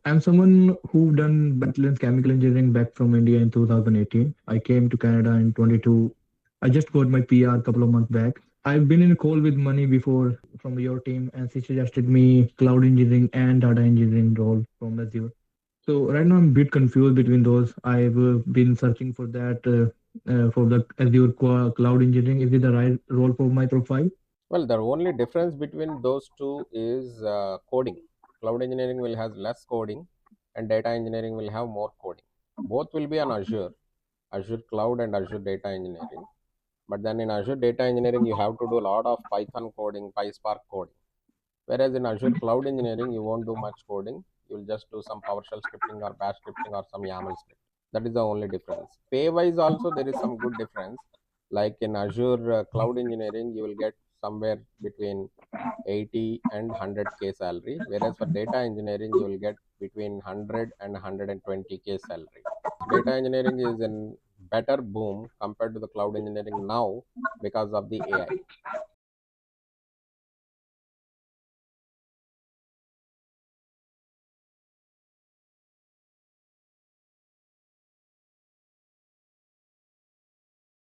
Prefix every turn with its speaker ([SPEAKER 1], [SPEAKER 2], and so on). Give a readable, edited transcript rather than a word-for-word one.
[SPEAKER 1] I'm someone who done bachelor in chemical engineering back from India in 2018. I came to Canada in 22. I just got my PR a couple of months back. I've been in a call with Money before from your team, and she suggested me cloud engineering and data engineering role from Azure. So right now I'm a bit confused between those. I've been searching for that for the Azure cloud engineering. Is it the right role for my profile?
[SPEAKER 2] Well, the only difference between those two is coding. Cloud engineering will have less coding, and data engineering will have more coding. Both will be on Azure, Azure Cloud and Azure Data Engineering. But then in Azure Data Engineering, you have to do a lot of Python coding, PySpark coding. Whereas in Azure Cloud Engineering, you won't do much coding. You'll just do some PowerShell scripting or Bash scripting or some YAML script. That is the only difference. Pay wise, also, there is some good difference. Like in Azure Cloud Engineering, you will get somewhere between 80 and 100K salary, whereas for data engineering you will get between 100 and 120K salary. Data engineering is in better boom compared to the cloud engineering now because of the AI.